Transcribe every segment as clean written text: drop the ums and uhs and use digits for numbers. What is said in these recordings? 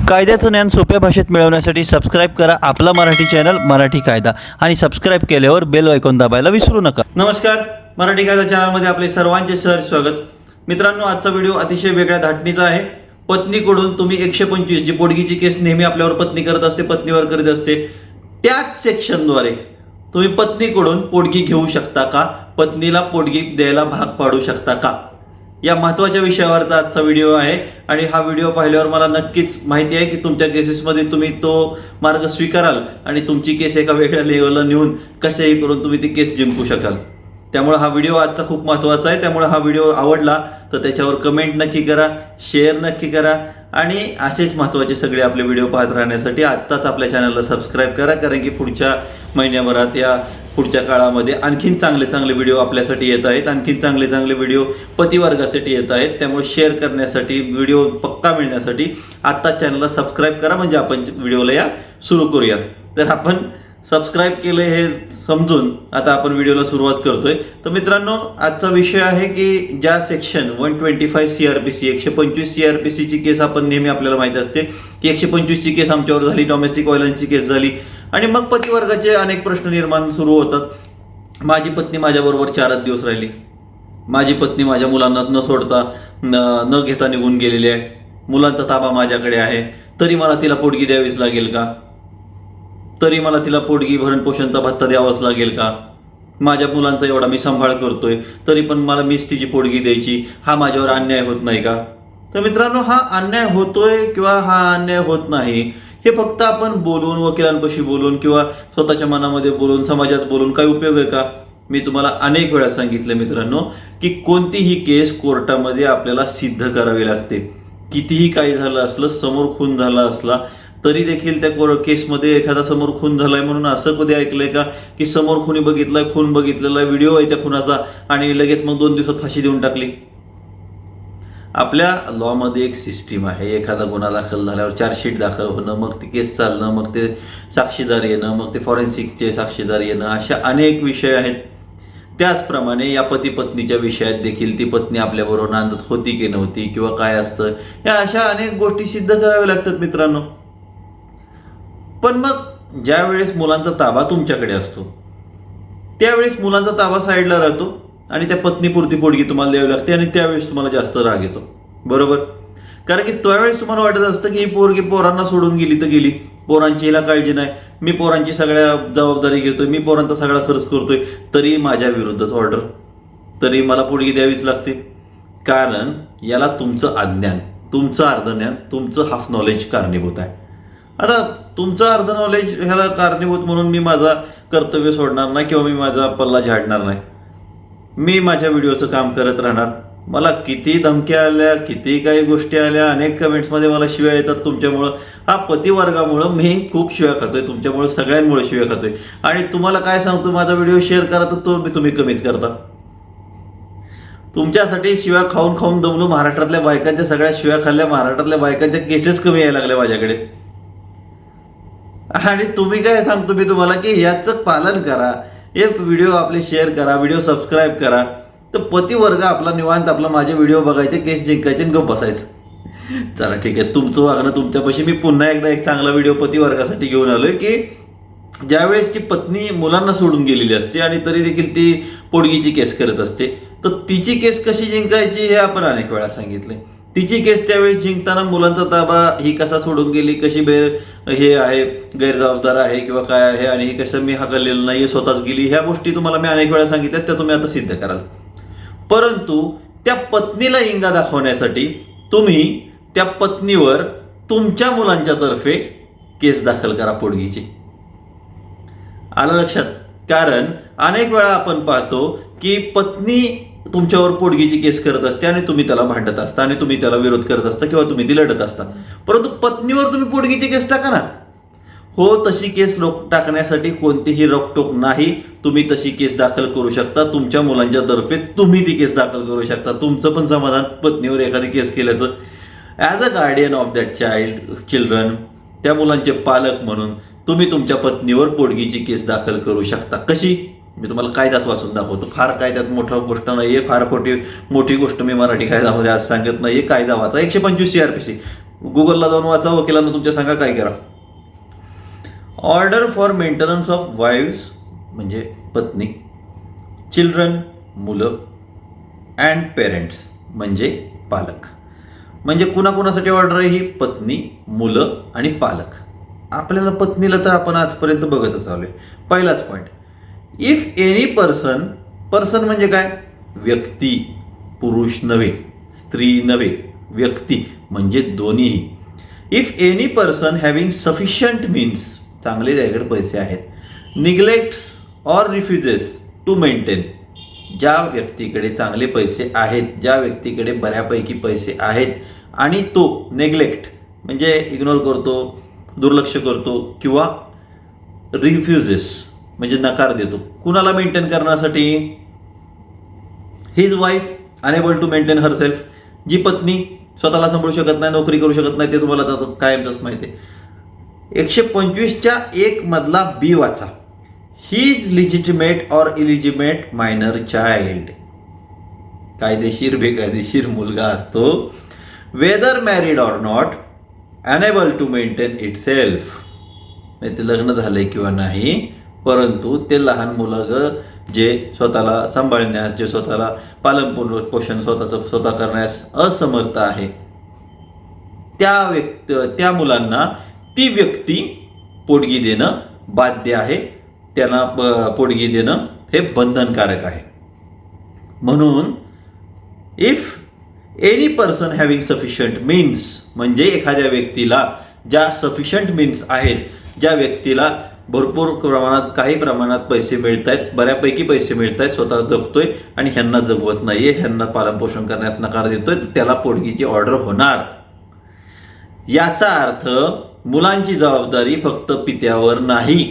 कायद्याचं ज्ञान सोप्या भाषेत मिळवण्यासाठी सबस्क्राईब करा आपला मराठी चॅनल मराठी कायदा आणि सबस्क्राईब केल्यावर बेल आयकॉन दाबायला विसरू नका। नमस्कार, मराठी कायदा चॅनलमध्ये आपले सर्वांचे सहर्ष स्वागत। मित्रांनो, आजचा व्हिडिओ अतिशय वेगळ्या धाटणीचा आहे। पत्नीकडून तुम्ही 125 जी पोटगीची केस नेहमी आपल्यावर पत्नी करत असते, पत्नीवर करत असते, त्याच सेक्शनद्वारे तुम्ही पत्नीकडून पोटगी घेऊ शकता का, पत्नीला पोटगी द्यायला भाग पाडू शकता का, या महत्त्वाच्या विषयावरचा आजचा व्हिडिओ आहे। आणि हा व्हिडिओ पाहिल्यावर मला नक्कीच माहिती आहे की तुमच्या केसेसमध्ये तुम्ही तो मार्ग स्वीकाराल आणि तुमची केस एका वेगळ्या लेवलला नेऊन कशाही करून तुम्ही ती केस जिंकू शकाल। त्यामुळे हा व्हिडिओ आजचा खूप महत्त्वाचा आहे। त्यामुळे हा व्हिडिओ आवडला तर त्याच्यावर कमेंट नक्की करा, शेअर नक्की करा आणि असेच महत्त्वाचे सगळे आपले व्हिडिओ पाहत राहण्यासाठी आत्ताच आपल्या चॅनलला सबस्क्राईब करा, कारण की पुढच्या महिन्याभरात या पुढच्या काळामध्ये आणखीन चांगले व्हिडिओ आपल्यासाठी येत आहेत, आणखीन चांगले व्हिडिओ पतिवर्गासाठी येत आहेत। त्यामुळे शेअर करण्यासाठी, व्हिडिओ पक्का मिळण्यासाठी आत्ताच चॅनलला सबस्क्राईब करा, म्हणजे आपण व्हिडिओला या सुरू करूया। तर आपण सबस्क्राईब केलं हे समजून आता आपण व्हिडिओला सुरुवात करतोय। तर मित्रांनो, आजचा विषय आहे की ज्या सेक्शन 125 CRPC 125 CRPC ची केस आपण नेहमी आपल्याला माहिती असते की 125 ची केस आमच्यावर झाली, डोमेस्टिक व्हायलन्सची केस झाली आणि मग पतिवर्गाचे अनेक प्रश्न निर्माण सुरू होतात। माझी पत्नी माझ्याबरोबर 4 दिवस राहिली, माझी पत्नी माझ्या मुलांना न सोडता न घेता निघून गेलेली आहे, मुलांचा ताबा माझ्याकडे आहे, तरी मला तिला पोटगी द्यावीच लागेल का, तरी मला तिला पोटगी भरण पोषणचा भत्ता द्यावाच लागेल का, माझ्या मुलांचा एवढा मी सांभाळ करतोय तरी पण मला मीच तिची पोटगी द्यायची, हा माझ्यावर अन्याय होत नाही का? तर मित्रांनो, हा अन्याय होतोय किंवा हा अन्याय होत नाही हे फक्त आपण बोलून, वकिलांपाशी बोलून किंवा स्वतःच्या मनामध्ये बोलून, समाजात बोलून काही उपयोग आहे का? मी तुम्हाला अनेक वेळा सांगितलं मित्रांनो की कोणतीही केस कोर्टामध्ये आपल्याला सिद्ध करावी लागते। कितीही काही झालं असलं, समोर खून झाला असला तरी देखील त्या केसमध्ये एखादा समोर खून झालाय म्हणून असं कधी ऐकलंय का की समोर खुनी बघितलाय, खून बघितलेला व्हिडिओ आहे त्या खुनाचा आणि लगेच मग 2 दिवसात फाशी देऊन टाकली? आपल्या लॉमध्ये एक सिस्टीम आहे, एखादा गुन्हा दाखल झाल्यावर चार्जशीट दाखल होणं, मग ती केस चालणं, मग ते साक्षीदार येणं, मग ते फॉरेन्सिकचे साक्षीदार येणं, अशा अनेक विषय आहेत। त्याचप्रमाणे या पती पत्नीच्या विषयात देखील ती पत्नी आपल्याबरोबर नांदत होती की नव्हती किंवा काय असतं, या अशा अनेक गोष्टी सिद्ध कराव्या लागतात मित्रांनो। पण मग ज्या वेळेस मुलांचा ताबा तुमच्याकडे असतो त्यावेळेस मुलांचा ताबा साईडला राहतो आणि त्या पत्नीपुरती पोटगी तुम्हाला द्यावी लागते आणि त्यावेळेस तुम्हाला जास्त राग येतो, बरोबर? कारण की त्यावेळेस तुम्हाला वाटत असतं की ही पोरगी पोरांना सोडून गेली तर गेली, पोरांची हिला काळजी नाही, मी पोरांची सगळ्या जबाबदारी घेतोय, मी पोरांचा सगळा खर्च करतोय, तरी माझ्या विरुद्धच ऑर्डर, तरी मला पोटगी द्यावीच लागते। कारण याला तुमचं अज्ञान, तुमचं अर्धज्ञान, तुमचं हाफ नॉलेज कारणीभूत आहे। आता तुमचं अर्ध नॉलेज ह्याला कारणीभूत म्हणून मी माझा कर्तव्य सोडणार नाही किंवा मी माझा पल्ला झाडणार नाही, मी माझ्या व्हिडिओचं काम करत राहणार। मला किती धमक्या आल्या, किती काही गोष्टी आल्या, अनेक कमेंट्समध्ये मला शिव्या येतात तुमच्यामुळं, हा पतिवर्गामुळं मी खूप शिव्या खातोय, तुमच्यामुळं सगळ्यांमुळे शिव्या खातोय। आणि तुम्हाला काय सांगतो, माझा व्हिडिओ शेअर करा तर तो तुम्ही कमीच करता। तुमच्यासाठी शिव्या खाऊन खाऊन दमलो, महाराष्ट्रातल्या बायकांच्या सगळ्या शिव्या खाल्ल्या, महाराष्ट्रातल्या बायकांच्या केसेस कमी यायला लागल्या माझ्याकडे, आणि तुम्ही काय सांगतो मी तुम्हाला की याचं पालन करा, हे व्हिडिओ आपले शेअर करा, व्हिडिओ सबस्क्राईब करा, तर पतिवर्ग आपला निवांत आपला माझे व्हिडिओ बघायचे, केस जिंकायचे आणि गप्प बसायचं। चला ठीक आहे, तुमचं वागणं तुमच्यापाशी। मी पुन्हा एकदा एक चांगला व्हिडिओ पतिवर्गासाठी घेऊन आलोय की ज्यावेळेस ती पत्नी मुलांना सोडून गेलेली असते आणि तरी देखील ती पोटगीची केस करत असते, तर तिची केस कशी जिंकायची हे आपण अनेक वेळा सांगितले। तिची केस त्यावेळेस जिंकताना मुलांचा ताबा ही कसा सोडून गेली, कशी हे आहे, गैरजबाबदार आहे किंवा काय आहे, आणि हे कसं मी हाकललेलं नाही, स्वतःच गेली, ह्या गोष्टी तुम्हाला मी अनेक वेळा सांगितल्यात, त्या तुम्ही आता सिद्ध कराल। परंतु त्या पत्नीला इंगा दाखवण्यासाठी तुम्ही त्या पत्नीवर तुमच्या मुलांच्या तर्फे केस दाखल करा पोटगीची। आलं लक्षात? कारण अनेक वेळा आपण पाहतो की पत्नी तुमच्यावर पोटगीची केस करत असते आणि तुम्ही त्याला भांडत असता आणि तुम्ही त्याला विरोध करत असता किंवा तुम्ही ती लढत असता, परंतु पत्नीवर तुम्ही पोटगीची केस टाका ना। हो, तशी केस टाकण्यासाठी कोणतीही रोकटोक नाही, तुम्ही तशी केस दाखल करू शकता, तुमच्या मुलांच्या तर्फे तुम्ही ती केस दाखल करू शकता। तुमचं पण समाधान पत्नीवर एखादी केस केल्याचं। As a guardian of that children, त्या मुलांचे पालक म्हणून तुम्ही तुमच्या पत्नीवर पोटगीची केस दाखल करू शकता। कशी? मी तुम्हाला कायदाच वाचून दाखवतो, फार काय त्यात मोठा गोष्ट नाहीये, फार मोठी गोष्ट मी मराठी कायद्यामध्ये आज सांगत नाहीये। कायदा वाचा, 125 CRPC गुगलला जाऊन वाचा, वकिलांना तुमच्या सांगा काय करा. Order for maintenance of wives म्हणजे पत्नी, चिल्ड्रन मुलं, अँड पेरेंट्स म्हणजे पालक. म्हणजे कुणाकुणासाठी ऑर्डर आहे ही? पत्नी, मुलं आणि पालक. आपल्याला पत्नीला तर आपण आजपर्यंत बघतच आलोय. पहिलाच point, if any person, person म्हणजे काय? व्यक्ती, पुरुष नव्हे, स्त्री नव्हे, व्यक्ती म्हणजे दोन्हीही. If any person having sufficient means, चांगले त्याच्याकडे पैसे आहेत, neglects or refuses to maintain, ज्या व्यक्तीकडे चांगले पैसे आहेत, ज्या व्यक्तीकडे बऱ्यापैकी पैसे आहेत आणि तो नेग्लेक्ट म्हणजे इग्नोर करतो, दुर्लक्ष करतो किंवा रिफ्युजेस म्हणजे नकार देतो, कुणाला मेंटेन करण्यासाठी? His wife enable to maintain herself, जी पत्नी स्वतःला सांभाळू शकत नाही, नोकरी करू शकत नाही, ते तुम्हाला आता कायमच माहिती आहे. 125च्या 1 मधला बी वाचा. His legitimate or illegitimate minor child, कायदेशीर बेकायदेशीर मुलगा असतो, whether married or not, enable to maintain itself, नाही ते लग्न झालंय किंवा नाही, परंतु ते लहान मुलं जे स्वतःला सांभाळण्यास, जे स्वतःला पालन पोषण स्वतः करण्यास असमर्थ आहे, त्या मुलांना ती व्यक्ती पोटगी देणं बाध्य आहे, त्यांना पोटगी देणं हे बंधनकारक आहे. म्हणून if any person having sufficient means म्हणजे एखाद्या व्यक्तीला ज्या सफिशियंट मीन्स आहेत, ज्या व्यक्तीला भरपूर प्रमाणात, काही प्रमाणात पैसे मिळत आहेत, बऱ्यापैकी पैसे मिळत आहेत, स्वतः जगतोय आणि ह्यांना जगवत नाहीये, ह्यांना पालनपोषण करण्यास नकार देतोय, त्याला पोटगीची ऑर्डर होणार. याचा अर्थ मुलांची जबाबदारी फक्त पित्यावर नाही.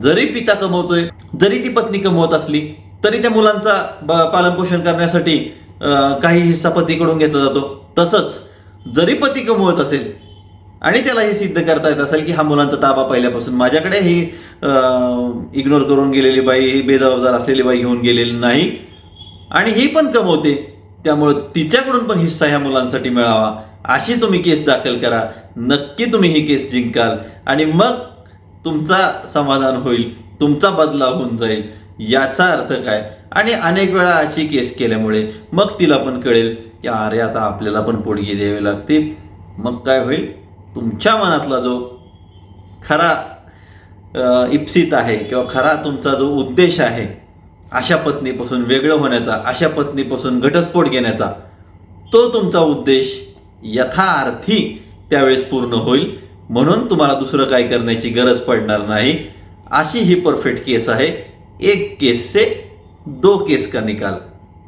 जरी पिता कमवतोय, जरी ती पत्नी कमवत असली तरी त्या मुलांचा पालनपोषण करण्यासाठी काही हिस्सा पतीकडून घेतला जातो. तसंच जरी पती कमवत असेल आणि त्याला हे सिद्ध करता येत असेल की हा मुलांचा ताबा पहिल्यापासून माझ्याकडे, ही इग्नोर करून गेलेली बाई, ही बेजबाबदार असलेली बाई घेऊन गेलेली नाही आणि ही पण कमवते, त्यामुळं तिच्याकडून पण हिस्सा ह्या मुलांसाठी मिळावा, अशी तुम्ही केस दाखल करा. नक्की तुम्ही ही केस जिंकाल आणि मग तुमचा समाधान होईल, तुमचा बदला होऊन जाईल. याचा अर्थ काय? आणि अनेक वेळा अशी केस केल्यामुळे मग तिला पण कळेल की अरे आता आपल्याला पण पोटगी द्यावी लागते. मग काय होईल? तुमच्या मनातला जो खरा इप्सित आहे किंवा खरा तुमचा जो उद्देश आहे अशा पत्नीपासून वेगळं होण्याचा, अशा पत्नीपासून घटस्फोट घेण्याचा, तो तुमचा उद्देश यथार्थी त्यावेळेस पूर्ण होईल. म्हणून तुम्हाला दुसरं काय करण्याची गरज पडणार नाही. अशी ही परफेक्ट केस आहे. एक केस से 2 केस का निकाल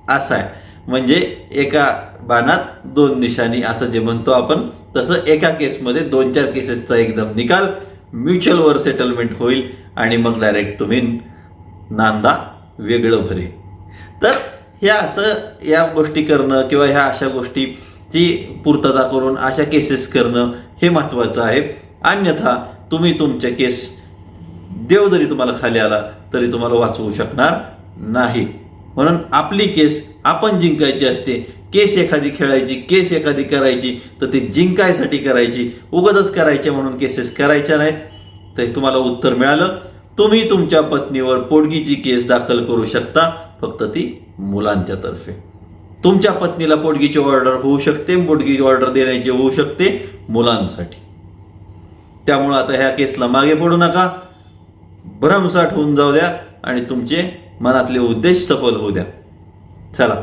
असा आहे. म्हणजे एका बाणात 2 निशाणी असं जे म्हणतो आपण, तसं एका केसमध्ये 2-4 केसेसचा एकदम निकाल, म्युच्युअलवर सेटलमेंट होईल आणि मग डायरेक्ट तुम्ही नांदा वेगळं भरे. तर ह्या असं या गोष्टी करणं किंवा ह्या अशा गोष्टीची पूर्तता करून अशा केसेस करणं हे महत्त्वाचं आहे. अन्यथा तुम्ही तुमच्या केस, देव जरी तुम्हाला खाली आला तरी तुम्हाला वाचवू शकणार नाही. म्हणून आपली केस आपण जिंकायची असते. केस एखादी खेळायची, केस एखादी करायची तर ती जिंकायसाठी करायची, उगाचच करायचे म्हणून केसेस करायच्या नाहीत. तर तुम्हाला उत्तर मिळालं. तुम्ही तुमच्या पत्नीवर पोटगीची केस दाखल करू शकता, फक्त ती मुलांच्या तर्फे. तुमच्या पत्नीला पोटगीची ऑर्डर होऊ शकते, पोटगीची ऑर्डर देण्याची होऊ शकते मुलांसाठी. त्यामुळं आता ह्या केसला मागे पडू नका, भरमसाठ होऊन जाऊ द्या आणि तुमचे मनातले उद्देश सफल होऊ द्या. चला,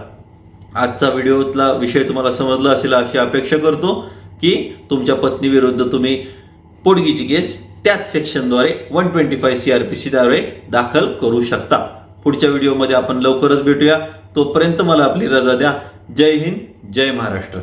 आजचा व्हिडिओतला विषय तुम्हाला समजला असेल अशी अपेक्षा करतो की तुमच्या पत्नीविरुद्ध तुम्ही पोटगीची केस त्याच सेक्शनद्वारे 125 CRPC दाखल करू शकता. पुढच्या व्हिडिओमध्ये आपण लवकरच भेटूया. तोपर्यंत मला आपली रजा द्या. जय हिंद, जय महाराष्ट्र.